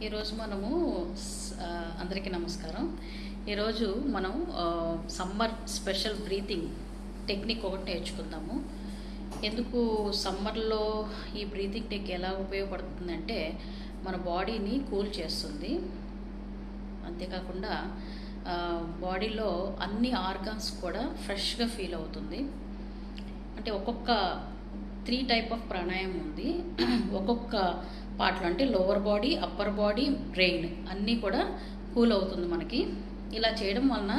ఈరోజు మనము అందరికీ నమస్కారం. ఈరోజు మనం సమ్మర్ స్పెషల్ బ్రీతింగ్ టెక్నిక్ ఒకటి నేర్చుకుందాము. ఎందుకు సమ్మర్లో ఈ బ్రీతింగ్ టెక్ ఎలా ఉపయోగపడుతుందంటే మన బాడీని కూల్ చేస్తుంది. అంతేకాకుండా బాడీలో అన్ని ఆర్గాన్స్ కూడా ఫ్రెష్గా ఫీల్ అవుతుంది. అంటే ఒక్కొక్క 3 టైప్ ఆఫ్ ప్రాణాయామం ఉంది. ఒక్కొక్క పార్ట్లో అంటే lower body, upper body, brain అన్నీ కూడా కూల్ అవుతుంది మనకి. ఇలా చేయడం వలన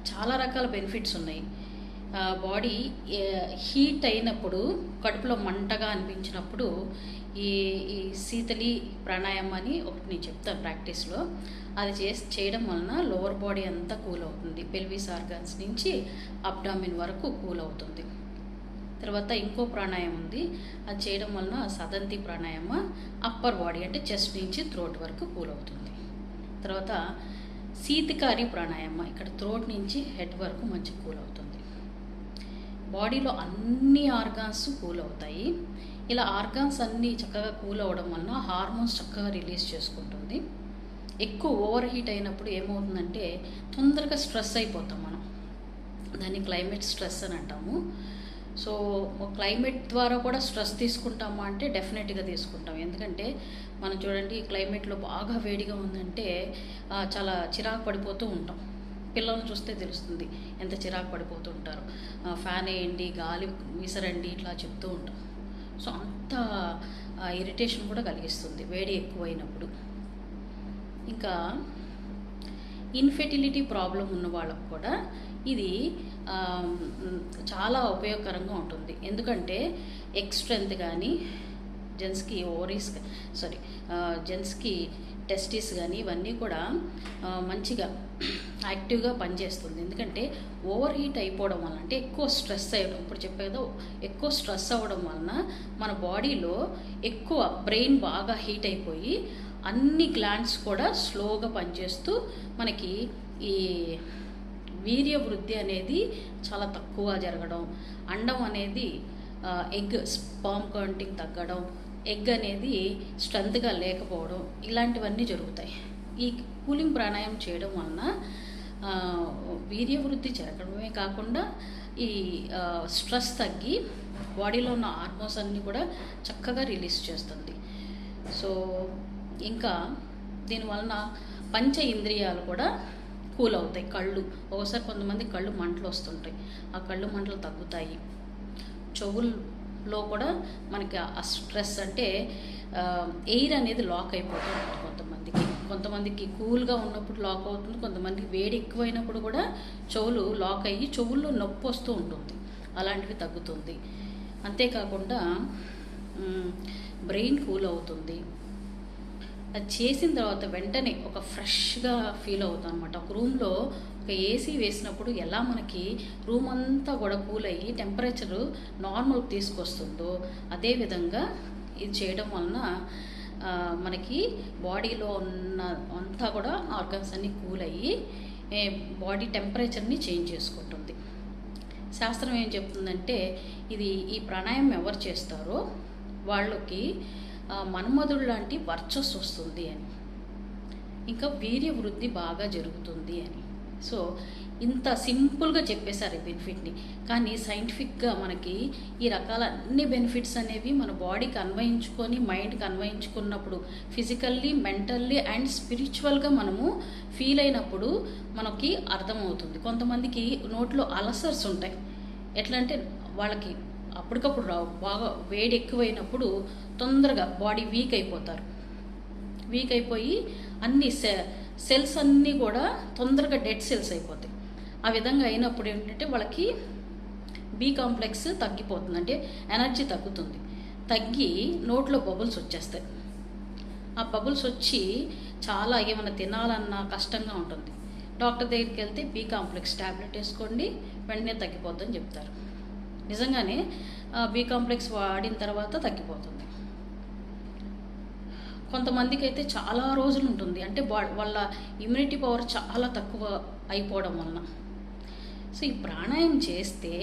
చాలా రకాల బెనిఫిట్స్ ఉన్నాయి. బాడీ హీట్ అయినప్పుడు, కడుపులో మంటగా అనిపించినప్పుడు ఈ ఈ శీతలి ప్రాణాయామం అని ఒకటి నేను చెప్తాను ప్రాక్టీస్లో. అది చేయడం వలన లోవర్ బాడీ అంతా కూల్ అవుతుంది. పెల్విస్ ఆర్గాన్స్ నుంచి అబ్డామిన్ వరకు కూల్ అవుతుంది. తర్వాత ఇంకో ప్రాణాయామం ఉంది. అది చేయడం వలన సదంతి ప్రాణాయామ అప్పర్ బాడీ అంటే చెస్ట్ నుంచి థ్రోట్ వరకు కూల్ అవుతుంది. తర్వాత శీతకారి ప్రాణాయామ ఇక్కడ థ్రోట్ నుంచి హెడ్ వరకు మంచి కూల్ అవుతుంది. బాడీలో అన్ని ఆర్గాన్స్ కూల్ అవుతాయి. ఇలా ఆర్గాన్స్ అన్నీ చక్కగా కూల్ అవ్వడం వలన హార్మోన్స్ చక్కగా రిలీజ్ చేసుకుంటుంది. ఎక్కువ ఓవర్ హీట్ అయినప్పుడు ఏమవుతుందంటే తొందరగా స్ట్రెస్ అయిపోతాం మనం. దాన్ని క్లైమేట్ స్ట్రెస్ అని అంటాము. సో క్లైమేట్ ద్వారా కూడా స్ట్రెస్ తీసుకుంటామా అంటే డెఫినెట్గా తీసుకుంటాం. ఎందుకంటే మనం చూడండి, క్లైమేట్లో బాగా వేడిగా ఉందంటే చాలా చిరాకు పడిపోతూ ఉంటాం. పిల్లల్ని చూస్తే తెలుస్తుంది ఎంత చిరాకు పడిపోతూ ఉంటారు. ఫ్యాన్ వేయండి, గాలి విసరండి ఇట్లా చెప్తూ ఉంటాం. సో అంత ఇరిటేషన్ కూడా కలిగిస్తుంది వేడి ఎక్కువైనప్పుడు. ఇంకా ఇన్ఫెర్టిలిటీ ప్రాబ్లం ఉన్న వాళ్ళకు కూడా ఇది చాలా ఉపయోగకరంగా ఉంటుంది. ఎందుకంటే ఎగ్ స్ట్రెంత్ కానీ, జెంట్స్కి ఓవరీస్ జెంట్స్కి టెస్టిస్ కానీ ఇవన్నీ కూడా మంచిగా యాక్టివ్గా పనిచేస్తుంది. ఎందుకంటే ఓవర్ హీట్ అయిపోవడం వలన, అంటే ఎక్కువ స్ట్రెస్ అయ్యడం, ఇప్పుడు చెప్పేదో ఎక్కువ స్ట్రెస్ అవ్వడం వలన మన బాడీలో ఎక్కువ బ్రెయిన్ బాగా హీట్ అయిపోయి అన్ని గ్లాండ్స్ కూడా స్లోగా పనిచేస్తూ మనకి ఈ వీర్య వృద్ధి అనేది చాలా తక్కువ జరగడం, అండం అనేది ఎగ్ స్పర్మ్ కౌంటింగ్ తగ్గడం, ఎగ్ అనేది స్ట్రెంత్గా లేకపోవడం, ఇలాంటివన్నీ జరుగుతాయి. ఈ కూలింగ్ ప్రాణాయామం చేయడం వలన వీర్య వృద్ధి జరగడమే కాకుండా ఈ స్ట్రెస్ తగ్గి బాడీలో ఉన్న హార్మోన్స్ అన్నీ కూడా చక్కగా రిలీజ్ చేస్తుంది. సో ఇంకా దీనివలన పంచ ఇంద్రియాలు కూడా కూల్ అవుతాయి. కళ్ళు ఒకసారి కొంతమంది కళ్ళు మంటలు వస్తుంటాయి, ఆ కళ్ళు మంటలు తగ్గుతాయి. చెవుల్లో కూడా మనకి ఆ స్ట్రెస్ అంటే ఎయిర్ అనేది లాక్ అయిపోతూ ఉంటుంది. కొంతమందికి కూల్గా ఉన్నప్పుడు లాక్ అవుతుంది, కొంతమందికి వేడి ఎక్కువైనప్పుడు కూడా చెవులు లాక్ అయ్యి చెవుల్లో నొప్పి వస్తూ ఉంటుంది. అలాంటివి తగ్గుతుంది. అంతేకాకుండా బ్రెయిన్ కూల్ అవుతుంది. అది చేసిన తర్వాత వెంటనే ఒక ఫ్రెష్గా ఫీల్ అవుతాం అనమాట. ఒక రూమ్లో ఒక ఏసీ వేసినప్పుడు ఎలా మనకి రూమ్ అంతా కూడా కూల్ అయ్యి టెంపరేచరు నార్మల్కి తీసుకొస్తుందో అదేవిధంగా ఇది చేయడం వలన మనకి బాడీలో ఉన్న అంతా కూడా ఆర్గన్స్ అన్నీ కూల్ అయ్యి బాడీ టెంపరేచర్ని చేంజ్ చేసుకుంటుంది. శాస్త్రం ఏం చెప్తుందంటే ఈ ప్రాణాయామం ఎవరు చేస్తారో వాళ్ళకి మన్మధుడు లాంటి వర్చస్సు వస్తుంది అని, ఇంకా వీర్య వృద్ధి బాగా జరుగుతుంది అని. సో ఇంత సింపుల్గా చెప్పేశారు ఈ బెనిఫిట్ని. కానీ సైంటిఫిక్గా మనకి ఈ రకాల అన్ని బెనిఫిట్స్ అనేవి మన బాడీకి అన్వయించుకొని, మైండ్కి అన్వయించుకున్నప్పుడు, ఫిజికల్లీ, మెంటల్లీ అండ్ స్పిరిచువల్గా మనము ఫీల్ అయినప్పుడు మనకి అర్థమవుతుంది. కొంతమందికి నోట్లో అల్సర్స్ ఉంటాయి. ఎట్లా అంటే వాళ్ళకి అప్పటికప్పుడు రావు, బాగా వేడి ఎక్కువైనప్పుడు తొందరగా బాడీ వీక్ అయిపోతారు. వీక్ అయిపోయి అన్ని సెల్స్ అన్నీ కూడా తొందరగా డెడ్ సెల్స్ అయిపోతాయి. ఆ విధంగా అయినప్పుడు ఏంటంటే వాళ్ళకి బి కాంప్లెక్స్ తగ్గిపోతుంది, అంటే ఎనర్జీ తగ్గుతుంది. తగ్గి నోట్లో బబుల్స్ వచ్చేస్తాయి. ఆ బబుల్స్ వచ్చి చాలా ఏమైనా తినాలన్నా కష్టంగా ఉంటుంది. డాక్టర్ దగ్గరికి వెళ్తే బి కాంప్లెక్స్ ట్యాబ్లెట్ వేసుకోండి, వెంటనే తగ్గిపోద్దని చెప్తారు. నిజంగానే బి కాంప్లెక్స్ వాడిన తర్వాత తగ్గిపోతుంది. కొంతమందికి అయితే చాలా రోజులు ఉంటుంది, అంటే వాళ్ళ ఇమ్యూనిటీ పవర్ చాలా తక్కువ అయిపోవడం వలన. సో ఈ ప్రాణాయామం చేస్తే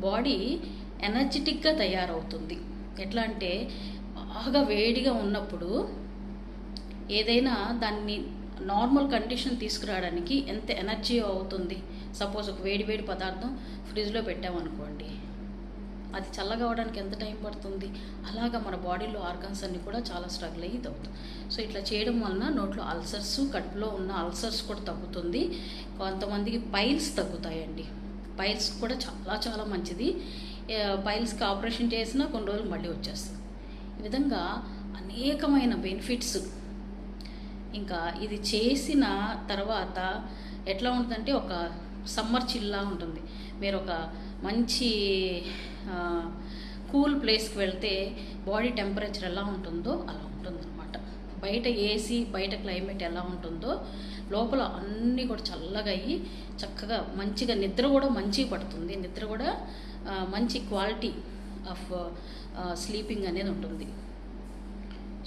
బాడీ ఎనర్జెటిక్గా తయారవుతుంది. ఎట్లా అంటే బాగా వేడిగా ఉన్నప్పుడు ఏదైనా దాన్ని నార్మల్ కండిషన్ తీసుకురావడానికి ఎంత ఎనర్జీ అవుతుంది. సపోజ్ ఒక వేడి వేడి పదార్థం ఫ్రిడ్జ్లో పెట్టామనుకోండి, అది చల్లగా అవడానికి ఎంత టైం పడుతుంది. అలాగా మన బాడీలో ఆర్గన్స్ అన్నీ కూడా చాలా స్ట్రగుల్ అయ్యి అవుతుంది. సో ఇట్లా చేయడం వలన నోట్లో అల్సర్స్, కడుపులో ఉన్న అల్సర్స్ కూడా తగ్గుతుంది. కొంతమందికి పైల్స్ తగ్గుతాయండి. పైల్స్ కూడా చాలా చాలా మంచిది. పైల్స్కి ఆపరేషన్ చేసినా కొన్ని రోజులు మళ్ళీ వచ్చేస్తుంది. ఈ విధంగా అనేకమైన బెనిఫిట్స్. ఇంకా ఇది చేసిన తర్వాత ఎట్లా ఉంటుందంటే ఒక సమ్మర్ చిల్లా ఉంటుంది. మీరు ఒక మంచి కూల్ ప్లేస్కి వెళ్తే బాడీ టెంపరేచర్ ఎలా ఉంటుందో అలా ఉంటుందన్నమాట. బయట ఏసీ, బయట క్లైమేట్ ఎలా ఉంటుందో లోపల అన్నీ కూడా చల్లగా అయ్యి చక్కగా మంచిగా నిద్ర కూడా మంచిగా పడుతుంది. నిద్ర కూడా మంచి క్వాలిటీ ఆఫ్ స్లీపింగ్ అనేది ఉంటుంది.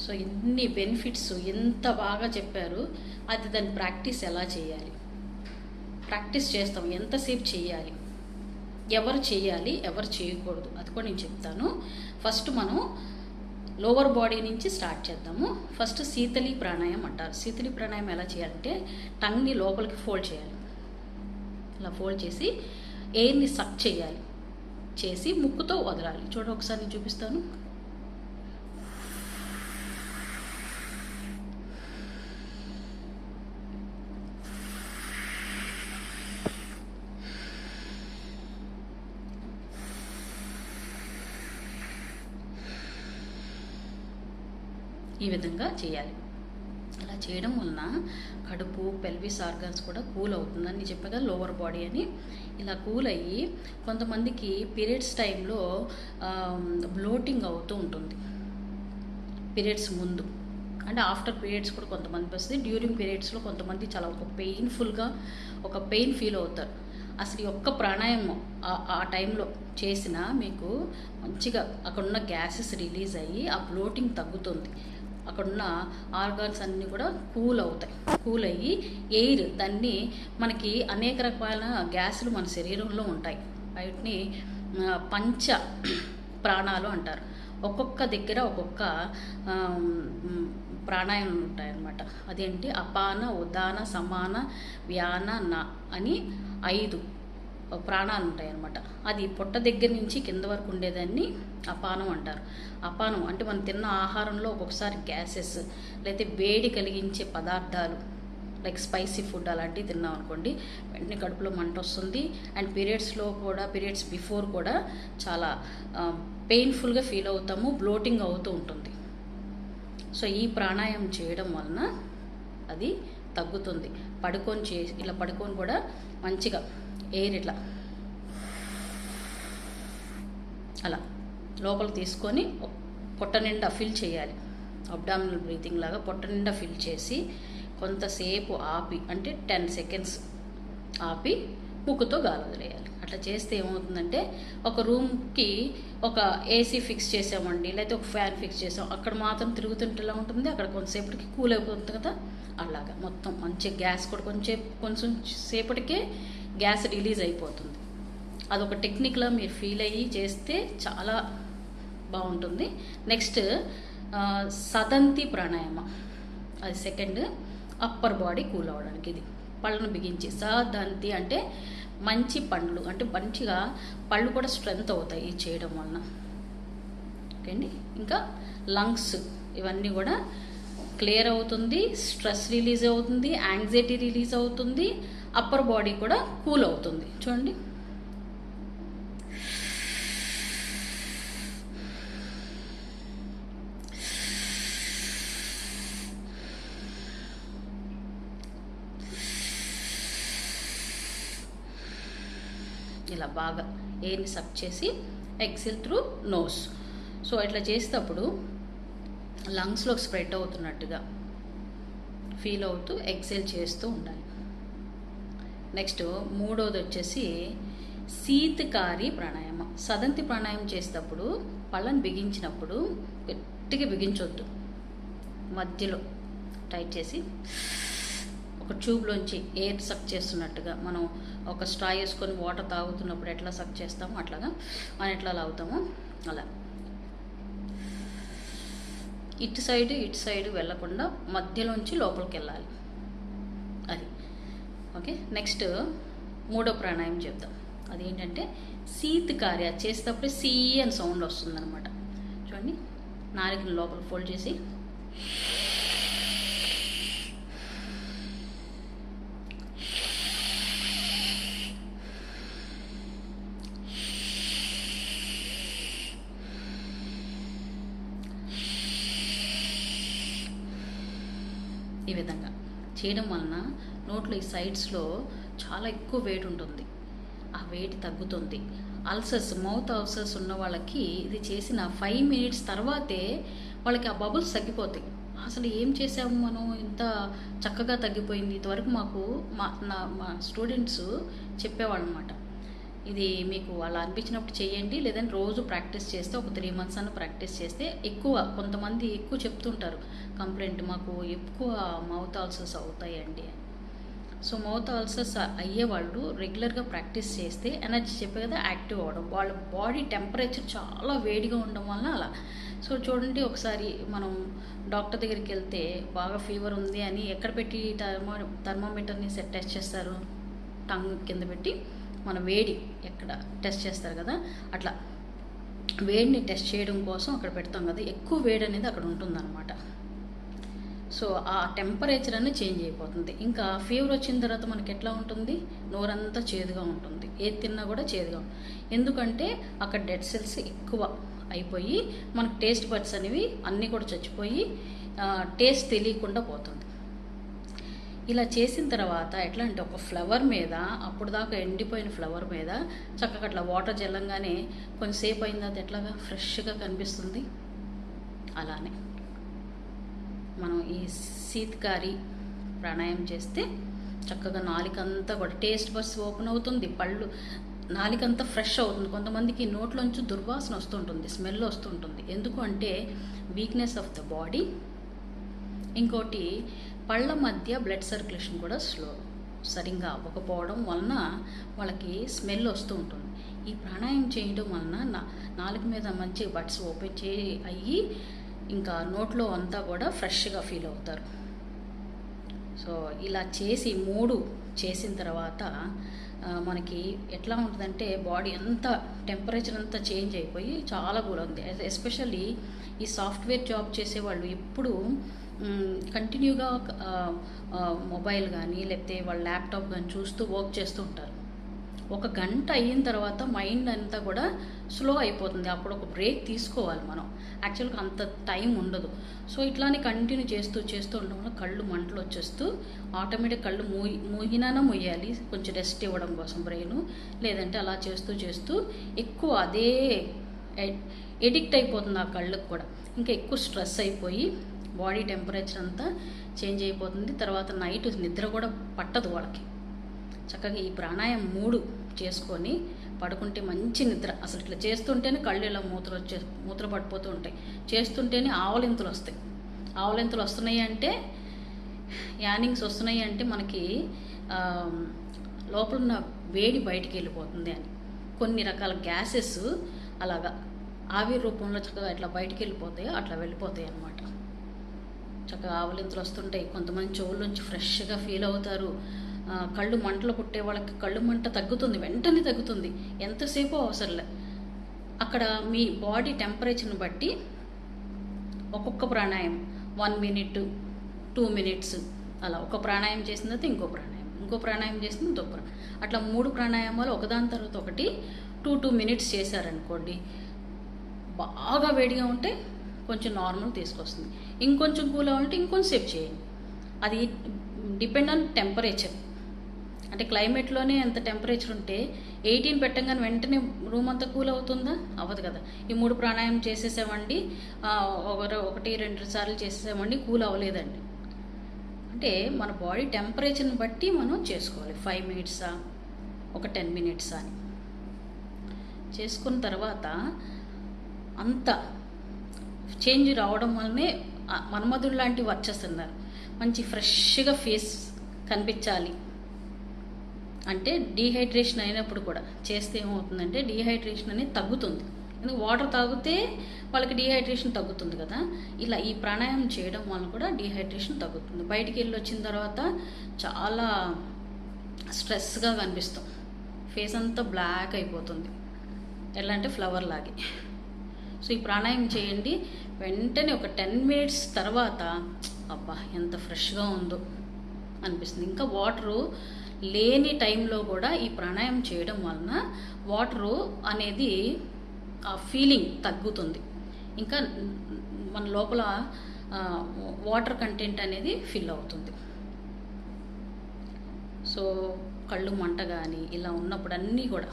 సో ఇన్ని బెనిఫిట్స్ ఎంత బాగా చెప్పారు. అది దాని ప్రాక్టీస్ ఎలా చేయాలి, ప్రాక్టీస్ చేస్తాం ఎంతసేపు చేయాలి, ఎవరు చేయాలి, ఎవరు చేయకూడదు, అది కూడా నేను చెప్తాను. ఫస్ట్ మనం లోవర్ బాడీ నుంచి స్టార్ట్ చేద్దాము. ఫస్ట్ శీతలి ప్రాణాయామం అంటారు. శీతలి ప్రాణాయామం ఎలా చేయాలంటే టంగ్ని లోపలికి ఫోల్డ్ చేయాలి. ఇలా ఫోల్డ్ చేసి ఎయిర్ని సక్ చేయాలి. చేసి ముక్కుతో వదలాలి. చూడండి ఒకసారి నేను చూపిస్తాను. ఈ విధంగా చేయాలి. అలా చేయడం వలన కడుపు, పెల్విస్ ఆర్గన్స్ కూడా కూల్ అవుతుందని చెప్పగా లోవర్ బాడీ అని. ఇలా కూల్ అయ్యి కొంతమందికి పీరియడ్స్ టైంలో బ్లోటింగ్ అవుతూ ఉంటుంది. పీరియడ్స్ ముందు అంటే ఆఫ్టర్ పీరియడ్స్ కూడా కొంతమంది వస్తుంది. డ్యూరింగ్ పీరియడ్స్లో కొంతమంది చాలా ఒక పెయిన్ఫుల్గా ఒక పెయిన్ ఫీల్ అవుతారు. అసలు ఈ ఒక్క ప్రాణాయామం ఆ టైంలో చేసిన మీకు మంచిగా అక్కడున్న గ్యాసెస్ రిలీజ్ అయ్యి ఆ బ్లోటింగ్ తగ్గుతుంది. అక్కడున్న ఆర్గాన్స్ అన్నీ కూడా కూల్ అవుతాయి. కూల్ అయ్యి ఎయిర్ దాన్ని మనకి అనేక రకాల గ్యాసులు మన శరీరంలో ఉంటాయి. వాటిని పంచ ప్రాణాలు అంటారు. ఒక్కొక్క దగ్గర ఒక్కొక్క ప్రాణాయామం ఉంటాయన్నమాట. అదేంటి అపాన, ఉదాన, సమాన, వ్యాన, నా అని 5 ప్రాణాలు ఉంటాయి అన్నమాట. అది పొట్ట దగ్గర నుంచి కింద వరకు ఉండేదాన్ని అపానం అంటారు. అపానం అంటే మనం తిన్న ఆహారంలో ఒక్కొక్కసారి గ్యాసెస్ లేకపోతే వేడి కలిగించే పదార్థాలు లైక్ స్పైసీ ఫుడ్ అలాంటివి తిన్నాం అనుకోండి, వెంటనే కడుపులో మంట వస్తుంది. అండ్ పీరియడ్స్లో కూడా, పీరియడ్స్ బిఫోర్ కూడా చాలా పెయిన్ఫుల్గా ఫీల్ అవుతాము, బ్లోటింగ్ అవుతూ ఉంటుంది. సో ఈ ప్రాణాయామం చేయడం వలన అది తగ్గుతుంది. ఇలా పడుకొని కూడా మంచిగా ఎయిర్ ఇట్లా అలా లోపల తీసుకొని పొట్ట నిండా ఫిల్ చేయాలి. అబ్డామినల్ బ్రీతింగ్ లాగా పొట్ట నిండా ఫిల్ చేసి కొంతసేపు ఆపి, అంటే 10 సెకండ్స్ ఆపి ముక్కుతో గాలి వదిలేయాలి. అట్లా చేస్తే ఏమవుతుందంటే ఒక రూమ్కి ఒక ఏసీ ఫిక్స్ చేసామండి, లేకపోతే ఒక ఫ్యాన్ ఫిక్స్ చేసాం, అక్కడ మాత్రం తిరుగుతుంటేలా ఉంటుంది, అక్కడ కొంతసేపటికి కూల్ అయిపోతుంది కదా. అలాగా మొత్తం మంచి గ్యాస్ కూడా కొంచెం సేపటికే గ్యాస్ రిలీజ్ అయిపోతుంది. అదొక టెక్నిక్లా మీరు ఫీల్ అయ్యి చేస్తే చాలా బాగుంటుంది. నెక్స్ట్ సదంతి ప్రాణాయామ, అది సెకండ్. అప్పర్ బాడీ కూల్ అవ్వడానికి ఇది పళ్ళను బిగించి. సదంతి అంటే మంచి పండ్లు, అంటే మంచిగా పళ్ళు కూడా స్ట్రెంగ్త్ అవుతాయి ఇది చేయడం వలన. ఓకే అండి. ఇంకా లంగ్స్ ఇవన్నీ కూడా క్లియర్ అవుతుంది, స్ట్రెస్ రిలీజ్ అవుతుంది, యాంగ్జైటీ రిలీజ్ అవుతుంది, అప్పర్ బాడీ కూడా కూల్ అవుతుంది. చూడండి. ఇలా బాగా ఎయిర్ని సక్ చేసి ఎక్సెల్ త్రూ నోస్. సో ఇట్లా చేసేటప్పుడు లంగ్స్లోకి స్ప్రెడ్ అవుతున్నట్టుగా ఫీల్ అవుతూ ఎక్సెల్ చేస్తూ ఉండాలి. నెక్స్ట్ మూడోది వచ్చేసి శీతకారి ప్రాణాయామం. సదంతి ప్రాణాయామం చేసేటప్పుడు పళ్ళను బిగించినప్పుడు గట్టిగా బిగించొద్దు, మధ్యలో టైట్ చేసి ఒక ట్యూబ్లోంచి ఎయిర్ సక్ చేస్తున్నట్టుగా, మనం ఒక స్ట్రా వేసుకొని వాటర్ తాగుతున్నప్పుడు ఎట్లా సక్ చేస్తామో అట్లాగా మనం ఎట్లా లాగుతామో అలా ఇటు సైడ్ వెళ్ళకుండా మధ్యలోంచి లోపలికి వెళ్ళాలి. అది ఓకే. నెక్స్ట్ మూడో ప్రాణాయామం చెప్దాం. అదేంటంటే శీతకారి. అది చేసేటప్పుడు సీ అని సౌండ్ వస్తుందన్నమాట. చూడండి, నాలుకని లోపల ఫోల్డ్ చేసి ఈ విధంగా చేయడం వలన నోట్లో ఈ సైడ్స్లో చాలా ఎక్కువ వెయిట్ ఉంటుంది. ఆ వెయిట్ తగ్గుతుంది. అల్సర్స్, మౌత్ అల్సర్స్ ఉన్న వాళ్ళకి ఇది చేసిన 5 minutes తర్వాతే వాళ్ళకి ఆ బబుల్స్ తగ్గిపోతాయి. అసలు ఏం చేసాము మనం, ఇంత చక్కగా తగ్గిపోయింది. ఇంతవరకు మాకు మా స్టూడెంట్స్ చెప్పేవాళ్ళు అనమాట, ఇది మీకు అలా అనిపించినప్పుడు చేయండి, లేదంటే రోజు ప్రాక్టీస్ చేస్తే ఒక 3 months అన్న ప్రాక్టీస్ చేస్తే ఎక్కువ, కొంతమంది ఎక్కువ చెప్తుంటారు కంప్లైంట్, మాకు ఎక్కువ మౌత్ ఆల్సర్స్ అవుతాయండి. సో మౌత్ ఆల్సర్స్ అయ్యేవాళ్ళు రెగ్యులర్గా ప్రాక్టీస్ చేస్తే ఎనర్జీ చెప్పే కదా యాక్టివ్ అవ్వడం, వాళ్ళ బాడీ టెంపరేచర్ చాలా వేడిగా ఉండడం వల్ల అలా. సో చూడండి, ఒకసారి మనం డాక్టర్ దగ్గరికి వెళ్తే బాగా ఫీవర్ ఉంది అని ఎక్కడ పెట్టి థర్మోమీటర్ని టెస్ట్ చేస్తారు, టంగ్ కింద పెట్టి మన వేడి ఎక్కడ టెస్ట్ చేస్తారు కదా, అట్లా వేడిని టెస్ట్ చేయడం కోసం అక్కడ పెడతాం కదా, ఎక్కువ వేడి అనేది అక్కడ ఉంటుందన్నమాట. సో ఆ టెంపరేచర్ అనేది చేంజ్ అయిపోతుంది. ఇంకా ఫీవర్ వచ్చిన తర్వాత మనకి ఎట్లా ఉంటుంది, నోరంతా చేదుగా ఉంటుంది, ఏది తిన్నా కూడా చేదుగా ఉంటుంది. ఎందుకంటే అక్కడ డెడ్ సెల్స్ ఎక్కువ అయిపోయి మనకు టేస్ట్ బడ్స్ అనేవి అన్నీ కూడా చచ్చిపోయి టేస్ట్ తెలియకుండా పోతుంది. ఇలా చేసిన తర్వాత ఎట్లా అంటే ఒక ఫ్లవర్ మీద, అప్పుడు దాకా ఎండిపోయిన ఫ్లవర్ మీద చక్కగా అట్లా వాటర్ జల్లంగానే కొంచెంసేపు అయిన తర్వాత ఎట్లాగా ఫ్రెష్గా కనిపిస్తుంది. అలానే మనం ఈ శీతకారి ప్రాణాయామం చేస్తే చక్కగా నాలికంతా కూడా టేస్ట్ బడ్స్ ఓపెన్ అవుతుంది, పళ్ళు నాలికంతా ఫ్రెష్ అవుతుంది. కొంతమందికి నోట్లోంచి దుర్వాసన వస్తుంటుంది, స్మెల్ వస్తుంటుంది. ఎందుకు అంటే వీక్నెస్ ఆఫ్ ద బాడీ. ఇంకోటి పళ్ళ మధ్య బ్లడ్ సర్క్యులేషన్ కూడా సరిగ్గా అవ్వకపోవడం వలన వాళ్ళకి స్మెల్ వస్తూ ఉంటుంది. ఈ ప్రాణాయామం చేయడం వలన నాలుక మీద మంచి బడ్స్ ఓపెన్ అయ్యి ఇంకా నోట్లో అంతా కూడా ఫ్రెష్గా ఫీల్ అవుతారు. సో ఇలా చేసి 3 చేసిన తర్వాత మనకి ఎట్లా ఉంటుందంటే బాడీ అంతా టెంపరేచర్ అంతా చేంజ్ అయిపోయి చాలా కూల్ ఉంది. ఎస్పెషల్లీ ఈ సాఫ్ట్వేర్ జాబ్ చేసేవాళ్ళు ఎప్పుడు కంటిన్యూగా మొబైల్ కానీ లేకపోతే వాళ్ళ ల్యాప్టాప్ కానీ చూస్తూ వర్క్ చేస్తూ ఉంటారు. 1 గంట అయిన తర్వాత మైండ్ అంతా కూడా స్లో అయిపోతుంది. అప్పుడు ఒక బ్రేక్ తీసుకోవాలి మనం. యాక్చువల్గా అంత టైం ఉండదు. సో ఇట్లానే కంటిన్యూ చేస్తూ ఉండడం వల్ల కళ్ళు మంటలు వచ్చేస్తూ ఆటోమేటిక్ కళ్ళు మూగినానా ముయ్యాలి, కొంచెం రెస్ట్ ఇవ్వడం కోసం బ్రెయిన్. లేదంటే అలా చేస్తూ ఎక్కువ అదే ఎడిక్ట్ అయిపోతుంది ఆ కళ్ళకు కూడా. ఇంకా ఎక్కువ స్ట్రెస్ అయిపోయి బాడీ టెంపరేచర్ అంతా చేంజ్ అయిపోతుంది. తర్వాత నైట్ నిద్ర కూడా పట్టదు వాళ్ళకి. చక్కగా ఈ ప్రాణాయామం 3 చేసుకొని పడుకుంటే మంచి నిద్ర. అసలు ఇట్లా చేస్తుంటేనే కళ్ళు ఇలా మూత్ర పడిపోతూ ఉంటాయి, చేస్తుంటేనే ఆవలింతలు వస్తాయి. ఆవలింతలు వస్తున్నాయి అంటే, యానింగ్స్ వస్తున్నాయి అంటే మనకి లోపల ఉన్న వేడి బయటికి వెళ్ళిపోతుంది అని. కొన్ని రకాల గ్యాసెస్ అలాగా ఆవిరి రూపంలో చక్కగా ఇట్లా బయటికి వెళ్ళిపోతాయి, అట్లా వెళ్ళిపోతాయి అన్నమాట. చక్కగా ఆవలింతలు వస్తుంటాయి. కొంతమంది చెవుల నుంచి ఫ్రెష్గా ఫీల్ అవుతారు. కళ్ళు మంటలు పుట్టే వాళ్ళకి కళ్ళు మంట తగ్గుతుంది, వెంటనే తగ్గుతుంది, ఎంతసేపు అవసరంలే. అక్కడ మీ బాడీ టెంపరేచర్ని బట్టి ఒక్కొక్క ప్రాణాయామం 1 minute 2 minutes అలా ఒక ప్రాణాయామం చేసిన తర్వాత ఇంకో ప్రాణాయామం చేసిన ఇంకో అట్లా 3 ప్రాణాయామాలు ఒకదాని తర్వాత ఒకటి 2 minutes చేశారనుకోండి, బాగా వేడిగా ఉంటే కొంచెం నార్మల్ తీసుకొస్తుంది. ఇంకొంచెం కూల్ అవ్వాలంటే ఇంకొంచెం సేపు చేయండి. అది డిపెండ్ ఆన్ టెంపరేచర్. అంటే క్లైమేట్లోనే ఎంత టెంపరేచర్ ఉంటే 18 పెట్టంగానే వెంటనే రూమ్ అంతా కూల్ అవుతుందా? అవ్వదు కదా. ఈ 3 ప్రాణాయామం చేసేసామండి, 1-2 సార్లు చేసేసామండి, కూల్ అవ్వలేదండి. అంటే మన బాడీ టెంపరేచర్ని బట్టి మనం చేసుకోవాలి. 5 minutes ఒక 10 minutes అని చేసుకున్న తర్వాత అంత చేంజ్ రావడం వల్లనే మన్మధుడు లాంటి వచ్చేస్తున్నారు. మంచి ఫ్రెష్గా ఫేస్ కనిపించాలి అంటే డీహైడ్రేషన్ అయినప్పుడు కూడా చేస్తే ఏమవుతుందంటే డీహైడ్రేషన్ అనేది తగ్గుతుంది. ఎందుకు వాటర్ తాగితే వాళ్ళకి డీహైడ్రేషన్ తగ్గుతుంది కదా. ఇలా ఈ ప్రాణాయామం చేయడం వల్ల కూడా డీహైడ్రేషన్ తగ్గుతుంది. బయటికి వెళ్ళి వచ్చిన తర్వాత చాలా స్ట్రెస్గా కనిపిస్తాం, ఫేస్ అంతా బ్లాక్ అయిపోతుంది, ఎలా అంటే ఫ్లవర్ లాగే. సో ఈ ప్రాణాయామం చేయండి, వెంటనే ఒక 10 మినిట్స్ తర్వాత అబ్బా ఎంత ఫ్రెష్గా ఉందో అనిపిస్తుంది. ఇంకా వాటరు లేని టైంలో కూడా ఈ ప్రాణాయామం చేయడం వలన వాటరు అనేది ఆ ఫీలింగ్ తగ్గుతుంది, ఇంకా మన లోపల వాటర్ కంటెంట్ అనేది ఫిల్ అవుతుంది. సో కళ్ళు మంట కానీ ఇలా ఉన్నప్పుడు అన్నీ కూడా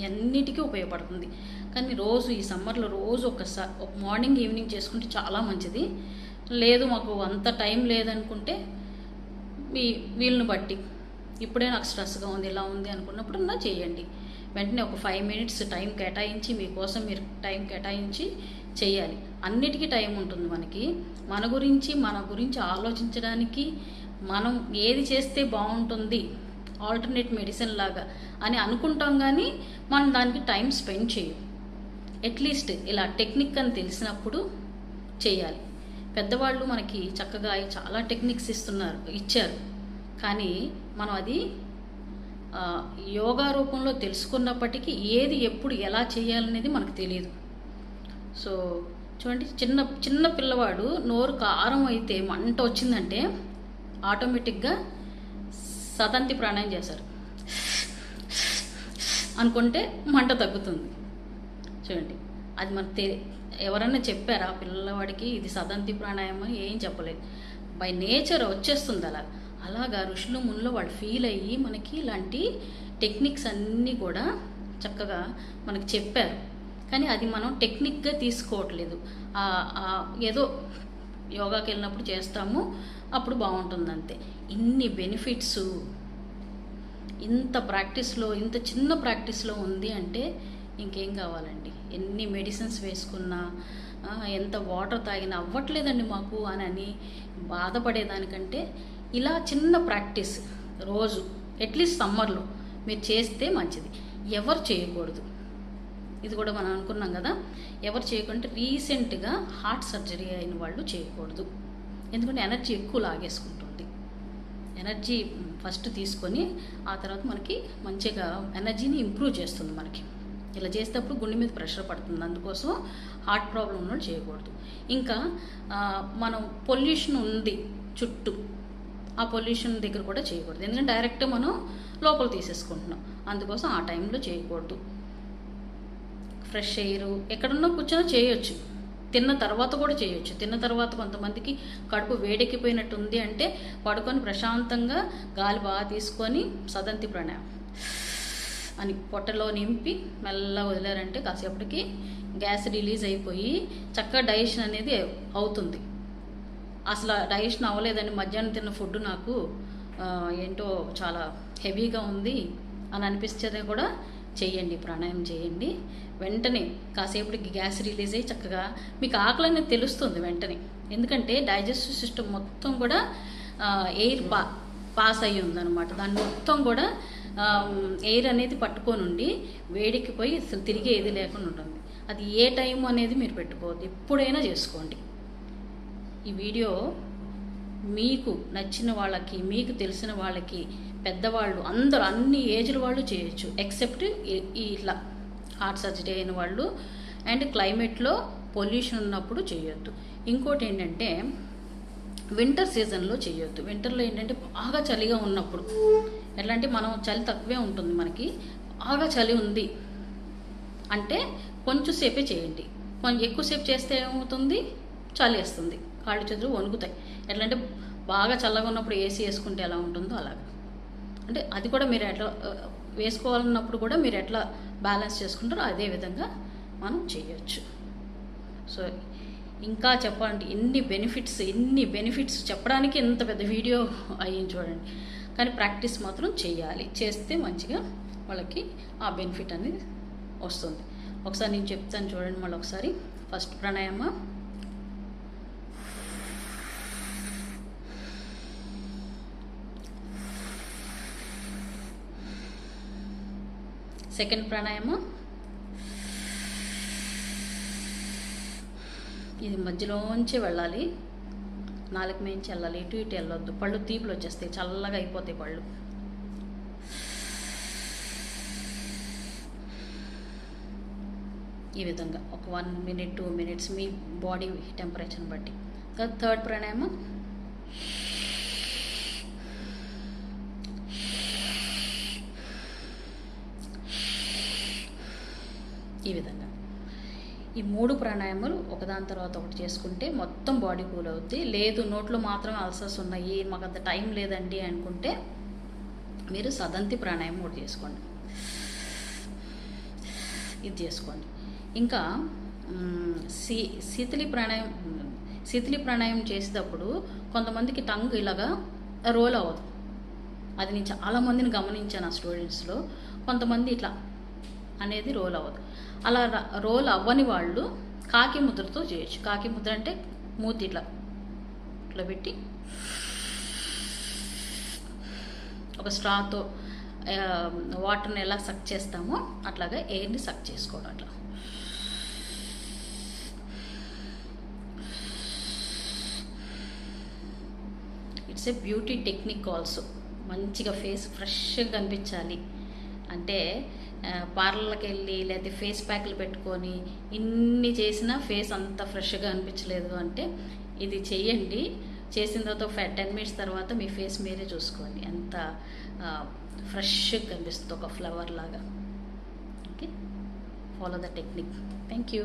అన్నిటికీ ఉపయోగపడుతుంది. కానీ రోజు ఈ సమ్మర్లో రోజు ఒకసారి మార్నింగ్ ఈవినింగ్ చేసుకుంటే చాలా మంచిది. లేదు మాకు అంత టైం లేదనుకుంటే మీ వీలుని బట్టి ఇప్పుడే నాకు స్ట్రెస్గా ఉంది ఇలా ఉంది అనుకున్నప్పుడు నా చేయండి. వెంటనే ఒక 5 మినిట్స్ టైం కేటాయించి మీకోసం మీరు టైం కేటాయించి చేయాలి. అన్నిటికీ టైం ఉంటుంది మనకి, మన గురించి ఆలోచించడానికి. మనం ఏది చేస్తే బాగుంటుంది ఆల్టర్నేట్ మెడిసిన్ లాగా అని అనుకుంటాం, కానీ మనం దానికి టైం స్పెండ్ చేయం. అట్లీస్ట్ ఇలా టెక్నిక్ అని తెలిసినప్పుడు చేయాలి. పెద్దవాళ్ళు మనకి చక్కగా చాలా టెక్నిక్స్ ఇచ్చారు, కానీ మనం అది యోగా రూపంలో తెలుసుకున్నప్పటికీ ఏది ఎప్పుడు ఎలా చేయాలనేది మనకు తెలియదు. సో చూడండి, చిన్న పిల్లవాడు నోరు కారం అయితే మంట వచ్చిందంటే ఆటోమేటిక్గా సతంతి ప్రాణాయం చేశారు అనుకుంటే మంట తగ్గుతుంది. చూడండి, అది మనకు ఎవరన్నా చెప్పారా పిల్లవాడికి ఇది సతంతి ప్రాణాయామం? ఏం చెప్పలేదు, బై నేచర్ వచ్చేస్తుంది అలాగా ఋషులు మునులు వాళ్ళు ఫీల్ అయ్యి మనకి ఇలాంటి టెక్నిక్స్ అన్నీ కూడా చక్కగా మనకు చెప్పారు. కానీ అది మనం టెక్నిక్గా తీసుకోవట్లేదు. ఏదో యోగాకి వెళ్ళినప్పుడు చేస్తాము, అప్పుడు బాగుంటుంది అంతే. ఇన్ని బెనిఫిట్స్ ఇంత ప్రాక్టీస్లో, ఇంత చిన్న ప్రాక్టీస్లో ఉంది అంటే ఇంకేం కావాలండి? ఎన్ని మెడిసిన్స్ వేసుకున్నా, ఎంత వాటర్ తాగినా అవ్వట్లేదండి మాకు అని బాధపడేదానికంటే ఇలా చిన్న ప్రాక్టీస్ రోజు అట్లీస్ట్ సమ్మర్లో మీరు చేస్తే మంచిది. ఎవరు చేయకూడదు, ఇది కూడా మనం అనుకున్నాం కదా. ఎవరు చేయకుంటే రీసెంట్గా హార్ట్ సర్జరీ అయిన వాళ్ళు చేయకూడదు. ఎందుకంటే ఎనర్జీ ఎక్కువ లాగేసుకుంటుంది. ఎనర్జీ ఫస్ట్ తీసుకొని ఆ తర్వాత మనకి మంచిగా ఎనర్జీని ఇంప్రూవ్ చేస్తుంది. మనకి ఇలా చేసేటప్పుడు గుండె మీద ప్రెషర్ పడుతుంది, అందుకోసం హార్ట్ ప్రాబ్లం ఉన్నోళ్ళు చేయకూడదు. ఇంకా మనం పొల్యూషన్ ఉంది చుట్టూ, ఆ పొల్యూషన్ దగ్గర కూడా చేయకూడదు, ఎందుకంటే డైరెక్ట్ మనం లోపల తీసేసుకుంటున్నాం, అందుకోసం ఆ టైంలో చేయకూడదు. ఫ్రెష్ ఎయిర్ ఎక్కడున్నా కూర్చొని చేయొచ్చు, తిన్న తర్వాత కూడా చేయొచ్చు. తిన్న తర్వాత కొంతమందికి కడుపు వేడెక్కిపోయినట్టు ఉంది అంటే పడుకొని ప్రశాంతంగా గాలి బాగా తీసుకొని సదంతి ప్రాణాయామం అని పొట్టలో నింపి మెల్లగా వదిలారంటే కాసేపటికి గ్యాస్ రిలీజ్ అయిపోయి చక్కగా డైజెషన్ అనేది అవుతుంది. అసలు డైజెషన్ అవ్వలేదని మధ్యాహ్నం తిన్న ఫుడ్ నాకు ఏంటో చాలా హెవీగా ఉంది అని అనిపిస్తే కూడా చేయండి, ప్రాణాయామం చేయండి. వెంటనే కాసేపటికి గ్యాస్ రిలీజ్ అయ్యి చక్కగా మీకు ఆకలి అనేది తెలుస్తుంది వెంటనే. ఎందుకంటే డైజెస్టివ్ సిస్టమ్ మొత్తం కూడా ఎయిర్ పాస్ అయ్యి ఉందన్నమాట. దాన్ని మొత్తం కూడా ఎయిర్ అనేది పట్టుకొని ఉండి వేడెక్కిపోయి అసలు తిరిగి ఏది లేకుండా ఉంటుంది. అది ఏ టైం అనేది మీరు పెట్టుకోవద్దు, ఎప్పుడైనా చేసుకోండి. ఈ వీడియో మీకు నచ్చిన వాళ్ళకి, మీకు తెలిసిన వాళ్ళకి, పెద్దవాళ్ళు అందరూ అన్ని ఏజ్ల వాళ్ళు చేయొచ్చు, ఎక్సెప్ట్ ఇట్లా హార్ట్ సర్జరీ అయిన వాళ్ళు అండ్ క్లైమేట్లో పొల్యూషన్ ఉన్నప్పుడు చేయొద్దు. ఇంకోటి ఏంటంటే వింటర్ సీజన్లో చేయొద్దు. వింటర్లో ఏంటంటే బాగా చలిగా ఉన్నప్పుడు, ఎట్లా అంటే మనం చలి తక్కువే ఉంటుంది మనకి, బాగా చలి ఉంది అంటే కొంచెం సేపే చేయండి. కొంచెం ఎక్కువసేపు చేస్తే ఏమవుతుంది, చలి వేస్తుంది, కాళ్ళు చేతులు వణుకుతాయి. ఎట్లా అంటే బాగా చల్లగా ఉన్నప్పుడు ఏసీ వేసుకుంటే ఎలా ఉంటుందో అలాగా. అంటే అది కూడా మీరు ఎట్లా వేసుకోవాలన్నప్పుడు కూడా మీరు ఎట్లా బ్యాలెన్స్ చేసుకుంటారో అదే విధంగా మనం చేయొచ్చు. సో ఇంకా చెప్పాలంటే ఎన్ని బెనిఫిట్స్ చెప్పడానికి ఎంత పెద్ద వీడియో అయ్యింది చూడండి. కానీ ప్రాక్టీస్ మాత్రం చేయాలి, చేస్తే మంచిగా వాళ్ళకి ఆ బెనిఫిట్ అనేది వస్తుంది. ఒకసారి నేను చెప్తాను చూడండి మళ్ళీ ఒకసారి. ఫస్ట్ ప్రాణాయామ, సెకండ్ ప్రాణాయామ, ఇది మధ్యలోంచి వెళ్ళాలి, నాలుగు మించి వెళ్ళాలి, ఇటు ఇటు వెళ్ళొద్దు. పళ్ళు తీపులు వచ్చేస్తాయి, చల్లగా అయిపోతాయి పళ్ళు. ఈ విధంగా ఒక 1 minute 2 minutes మీ బాడీ టెంపరేచర్ని బట్టి. థర్డ్ ప్రాణాయామం ఈ విధంగా. ఈ 3 ప్రాణాయామాలు ఒకదాని తర్వాత ఒకటి చేసుకుంటే మొత్తం బాడీ కూల్ అవుద్ది. లేదు నోట్లో మాత్రమే అల్సర్స్ ఉన్నాయి, మాకు అంత టైం లేదండి అనుకుంటే మీరు సదంతి ప్రాణాయామం కూడా చేసుకోండి, ఇది చేసుకోండి. ఇంకా శీతలి ప్రాణాయామం చేసేటప్పుడు కొంతమందికి టంగ్ ఇలాగా రోల్ అవ్వదు. అది నేను చాలామందిని గమనించాను ఆ స్టూడెంట్స్లో. కొంతమంది ఇట్లా అనేది రోల్ అవ్వదు. అలా రోల్ అవ్వని వాళ్ళు కాకి ముద్రతో చేయొచ్చు. కాకి ముద్ర అంటే మూతి ఇట్లా ఇట్లా పెట్టి ఒక స్ట్రాతో వాటర్ని ఎలా సక్ చేస్తామో అట్లాగా ఎయిర్ని సక్ చేసుకోవడం. అట్లా it's a beauty technique also. మంచిగా ఫేస్ ఫ్రెష్గా కనిపించాలి అంటే పార్లర్కి వెళ్ళి లేకపోతే ఫేస్ ప్యాక్లు పెట్టుకొని ఇన్ని చేసినా ఫేస్ అంత ఫ్రెష్గా అనిపించలేదు అంటే ఇది చెయ్యండి. చేసిన తర్వాత 10 minutes తర్వాత మీ ఫేస్ మీరే చూసుకోండి ఎంత ఫ్రెష్గా కనిపిస్తుంది, ఒక ఫ్లవర్ లాగా. Okay, follow the technique. Thank you.